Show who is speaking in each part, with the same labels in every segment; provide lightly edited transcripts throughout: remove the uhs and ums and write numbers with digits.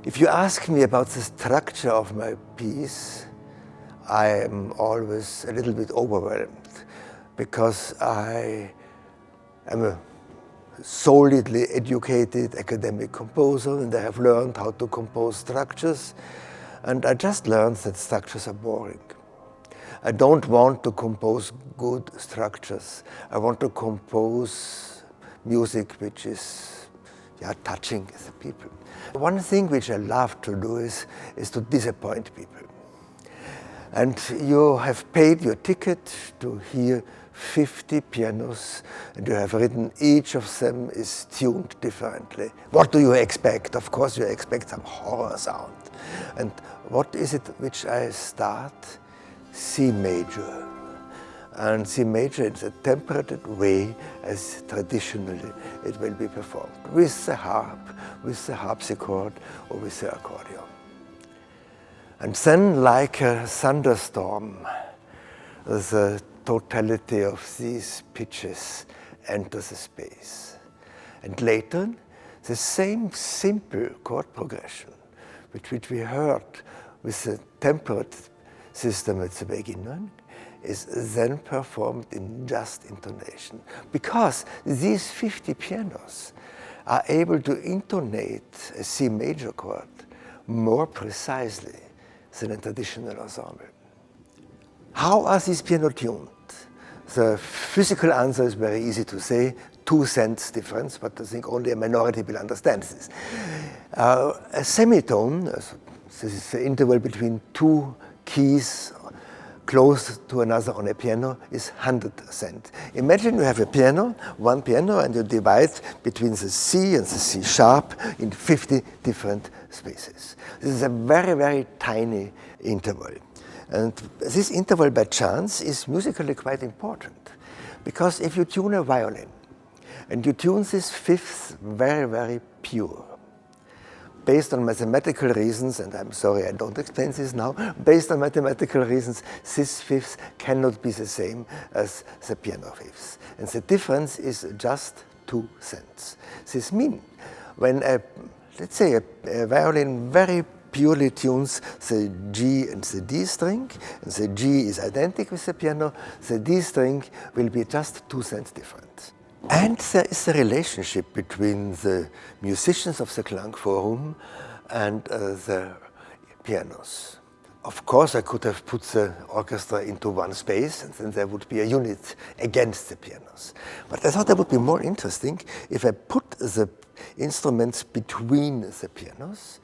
Speaker 1: If you ask me about the structure of my piece, I am always a little bit overwhelmed because I am a solidly educated academic composer and I have learned how to compose structures, and I just learned that structures are boring. I don't want to compose good structures. I want to compose music which is touching the people. One thing which I love to do is to disappoint people. And you have paid your ticket to hear 50 pianos, and you have written each of them is tuned differently. What do you expect? Of course you expect some horror sound. And what is it which I start? C major. And C major in the tempered way as traditionally it will be performed, with the harp, with the harpsichord, or with the accordion. And then, like a thunderstorm, the totality of these pitches enters the space. And later, the same simple chord progression, which we heard with the tempered system at the beginning, is then performed in just intonation. Because these 50 pianos are able to intonate a C major chord more precisely than a traditional ensemble. How are these piano tuned? The physical answer is very easy to say, 2 cents difference, but I think only a minority will understand this. A semitone, this is the interval between 2 keys close to another on a piano, is 100 cents. Imagine you have a piano, one piano, and you divide between the C and the C sharp in 50 different spaces. This is a very, very tiny interval. And this interval by chance is musically quite important, because if you tune a violin and you tune this fifth very, very pure, based on mathematical reasons, and I'm sorry I don't explain this now, based on mathematical reasons, this fifth cannot be the same as the piano fifth. And the difference is just 2 cents. This means when let's say a violin very purely tunes the G and the D string, and the G is identical with the piano, the D string will be just 2 cents different. And there is a relationship between the musicians of the Klangforum and the pianos. Of course, I could have put the orchestra into one space, and then there would be a unit against the pianos. But I thought that would be more interesting if I put the instruments between the pianos,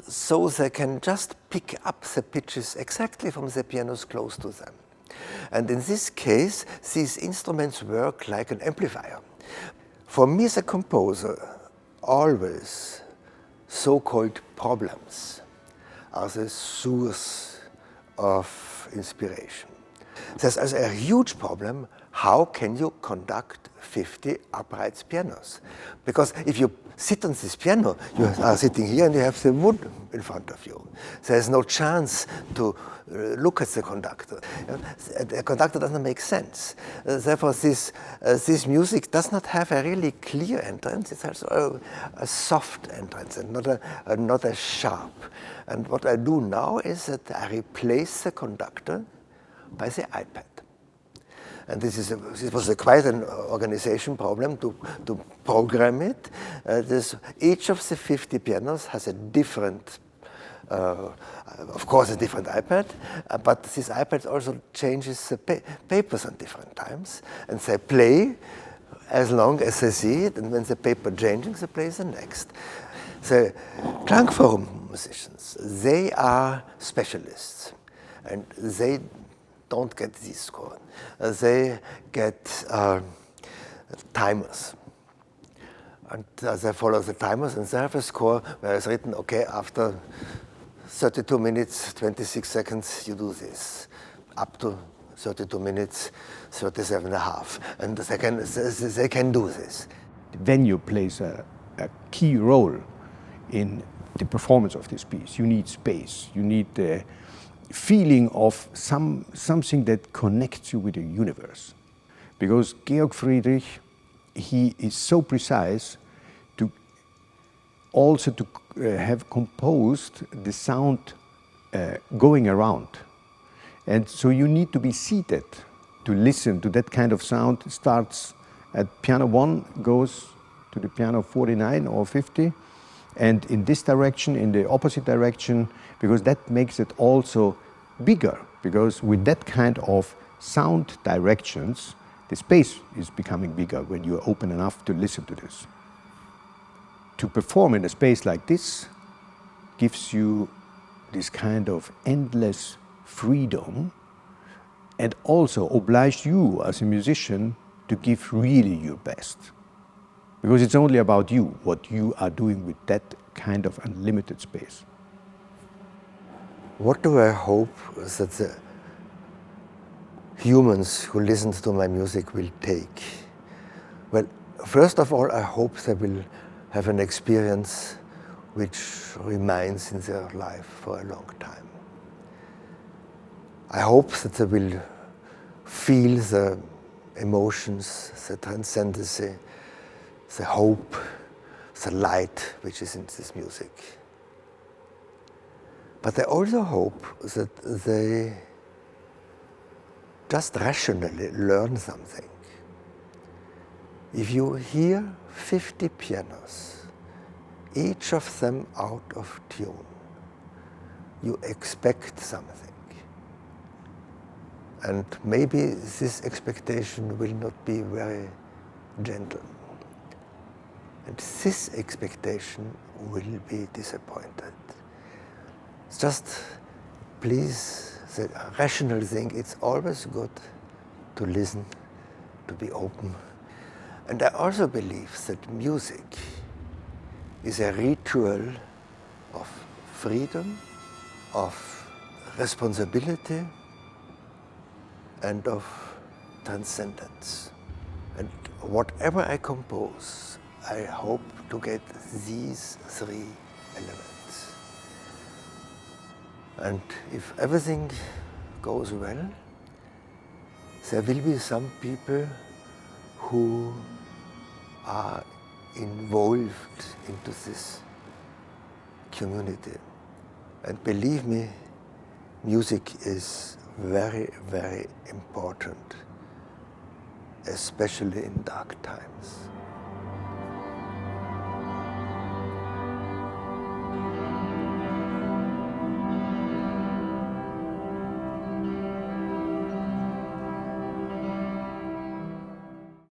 Speaker 1: so they can just pick up the pitches exactly from the pianos close to them. And in this case, these instruments work like an amplifier. For me as a composer, always so-called problems are the source of inspiration. There's also a huge problem: how can you conduct 50 upright pianos? Because if you sit on this piano, you are sitting here and you have the wood in front of you. There's no chance to look at the conductor. The conductor doesn't make sense. Therefore, this music does not have a really clear entrance. It has a soft entrance and not a sharp. And what I do now is that I replace the conductor by the iPad. And this was quite an organization problem to program it. Each of the 50 pianos has a different, of course, a different iPad, but this iPad also changes the papers on different times, and they play as long as they see it, and when the paper changes, they play the next. The Klangforum musicians, they are specialists, and they don't get this score. They get timers. And they follow the timers, and they have a score where it's written, okay, after 32 minutes, 26 seconds, you do this. Up to 32 minutes, 37 and a half. And they can do this.
Speaker 2: The venue plays a key role in the performance of this piece. You need space. You need the feeling of something that connects you with the universe. Because Georg Friedrich, he is so precise to also to have composed the sound going around. And so you need to be seated to listen to that kind of sound. It starts at piano 1, goes to the piano 49 or 50, and in this direction, in the opposite direction, because that makes it also bigger, because with that kind of sound directions, the space is becoming bigger when you are open enough to listen to this. To perform in a space like this gives you this kind of endless freedom and also obliges you as a musician to give really your best. Because it's only about you, what you are doing with that kind of unlimited space.
Speaker 1: What do I hope that the humans who listen to my music will take? Well, first of all, I hope they will have an experience which remains in their life for a long time. I hope that they will feel the emotions, the transcendency, the hope, the light which is in this music. But I also hope that they just rationally learn something. If you hear 50 pianos, each of them out of tune, you expect something. And maybe this expectation will not be very gentle. And this expectation will be disappointed. It's just, please, the rational thing, it's always good to listen, to be open. And I also believe that music is a ritual of freedom, of responsibility, and of transcendence. And whatever I compose, I hope to get these three elements. And if everything goes well, there will be some people who are involved into this community. And believe me, music is very, very important, especially in dark times.